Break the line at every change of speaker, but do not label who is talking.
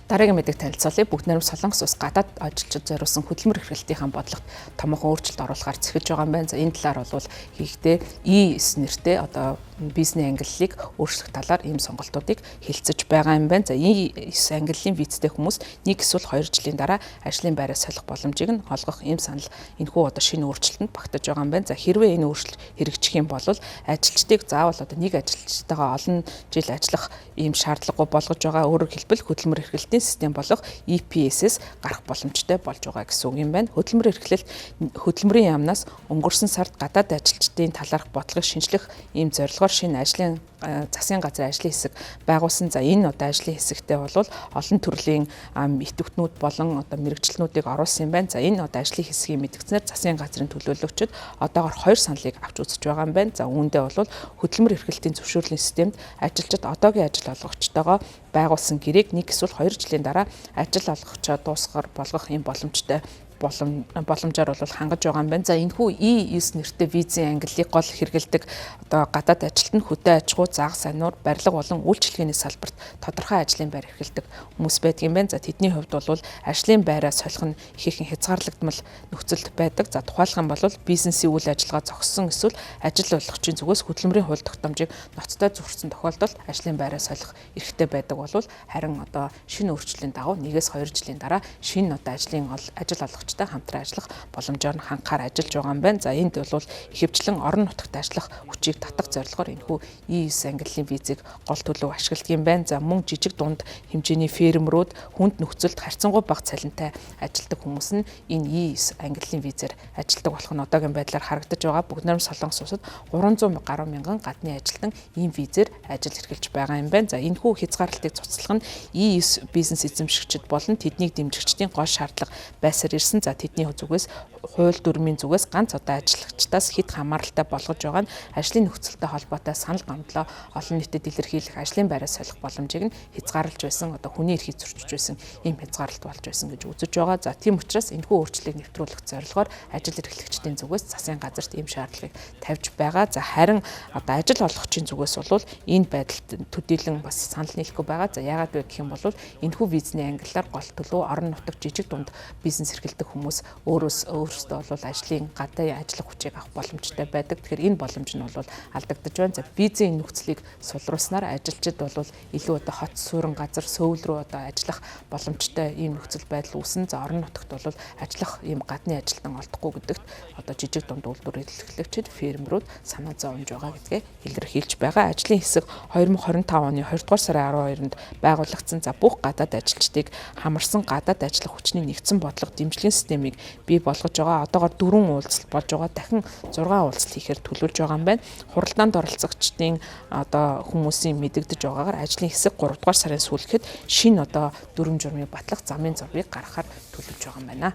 Дараагийн мэдээг танилцуулъя. Бүгд найрамд Солонгос улс гадаад ажилчид зориулсан хөдөлмөр эрхлэлтийн бодлогот томоохон өөрчлөлт оруулахар цэхэж байгаа юм байна. За энэ талаар бол хийхдээ E9 нэртэй одоо бизнес ангиллыг өөрчлөх талаар ийм сонголтуудыг хэлэлцэж байгаа юм байна. За E9 ангиллын визтэй хүмүүс 1 эсвэл 2 жилийн дараа ажлын байраа солих боломжийг нь олгох ийм санал энэхүү одоо шинэ өөрчлөлтөнд багтаж байгаа юм байна. За хэрвээ энэ өөрчлөлт хэрэгжих юм бол ажилчдыг заавал одоо нэг ажилчтайгаа олон жил ажиллах ийм шаардлагагүй болгож байгаа. Өөрөөр хэлбэл хөдөлмөр эрхлэлтийн систем болох EPS-с гарах боломжтой болж байгаа гэсэн үг юм байна. Хөдөлмөрийн яамнаас өнгөрсөн сард гадаад ажилчдын талаарх бодлогыг шинжлэх ийм зорилгоор шинэ ажлын засгийн газрын ажлын хэсэг байгуулсан. За энэ одоо ажлын хэсэгтээ бол олон төрлийн идэвхтнүүд болон одоо мэрэгчлэнүүдийг оруулсан юм байна. За энэ одоо ажлын хэсгийн мэдгцнэр засгийн газрын төлөөлөгчд одоогоор 2 саналыг авч үзэж байгаа юм байна. За үүндээ бол хөдөлмөр эрхлэлтийн зөвшөөрлийн системд ажилчид одоогийн ажил олгогчтойгоо байгуулсан гэрээг 1 эсвэл 2 жилийн дараа ажил олгогчоо дуусгахаар болгох юм боломжоор бол хангаж байгаа юм байна. За энэхүү E9 нэртэй визийн ангиллыг гол хэрэгэлдэг одоо гадаад ажилтнууд хөдөө аж ахуй, зах сануур, барилга болон үйлчилгээний салбарт тодорхой ажлын байр эрхэлдэг хүмүүс байдаг юм байна. За тэдний хувьд бол ажлын байраа солих нь ихээхэн хязгаарлагдмал нөхцөлд байдаг. За тухайлах юм бол бизнесийн үйл ажиллагаа зогссон эсвэл ажил олгогчийн зүгээс хөдөлмөрийн хууль тогтоомжийг ноцтой зөрчсөн тохиолдолд ажлын байраа солих эрхтэй байдаг бол харин одоо шинэ өөрчлөлийн дагуу 1-2 жилийн дараа шинэ одоо ажил олгогчтой хамтран ажиллах боломжоор нь ханхаар ажиллаж байгаа юм байна. За энд бол ихэвчлэн орон нутагт ажиллах хүчийг татах зорилгоор энэхүү E9 ангиллын визийг гол төлөв ашигладаг юм байна. За мөн жижиг дунд хэмжээний фермерүүд хүнд нөхцөлд харьцангуй бага цалинтай ажилладаг хүмүүс нь энэ E9 ангиллын визээр ажилладаг болох нь одоогийн байдлаар харагдаж байгаа. Бүгд найрамд Солонгос улсад 300 гаруй мянган гадны ажилтан ийм визээр ажил эрхэлж байгаа юм байна. За энэхүү хязгаарлалтыг цуцлах нь E9 бизнес эзэмшигчид болон тэднийг дэмжигчдийн гол шаардлага байсаар ирсэн. За тэдний зүгээс хууль дүрмийн зүгээс ганц одоо ажиллагчдаас хэд хамааралтай болгож байгаа нь ажлын нөхцөлтэй холбоотой санал гомдлоо олон нийтэд илэрхийлэх ажлын байраа солих боломжийг нь хязгаарлаж байсан. Одоо хүний эрхийг зөрчиж байсан ийм хязгаарлалт болж байсан гэж үзэж байгаа. За тийм учраас энэхүү өөрчлөлийг нэвтрүүлэх зорилгоор ажил эрхлэгчдийн зүгээс засгийн газарт ийм шаардлагыг тавьж байгаа. За харин одоо ажил олгогчийн зүгээс бол энэ байдалд төдийлөн бас санал нийлэхгүй байгаа. За яагаад вэ гэх юм бол энэхүү визний ангиллаар гол төлөв орон нутаг жижиг дунд бизнес эрхэлдэг хүмүүс өөрөөсөө бол ажлын гадаа ажиллах хүчийг авах боломжтой байдаг. Тэгэхээр энэ боломж нь бол алдагдаж байна. За визийн нөхцөлийг сулруулснаар ажилчид бол илүү одоо хот суурин газар сөүл рүү одоо ажиллах боломжтой ийм нөхцөл байдал үүснэ. За орон нутагт бол ажиллах ийм гадны ажилтан олдохгүй гэдэгт одоо жижиг дунд үйлдвэр эрхлэгчид, фермерүүд санаа зовж байгаа гэдгээ илэрхийлж байгаа. Ажлын хэсэг 2025 оны 2 дугаар сарын 12-нд байгуулагдсан. За бүх гадаад ажилчдыг хамарсан гадаад ажиллах хүчний нэгдсэн бодлого дэмжлэгийн системийг бий болгож байгаа. Одоогоор 4 уулзалт болж байгаа. Дахин 6 уулзалт хийхээр төлөвлөж байгаа юм байна. Хуралдаанд оролцогчдын одоо хүмүүсийн мэдэгдэж байгаагаар ажлын хэсэг 3 дугаар сарын сүүлэхэд шинэ одоо дүрм журмыг батлах замын зургийг гаргахаар төлөвлөж байгаа юм байна.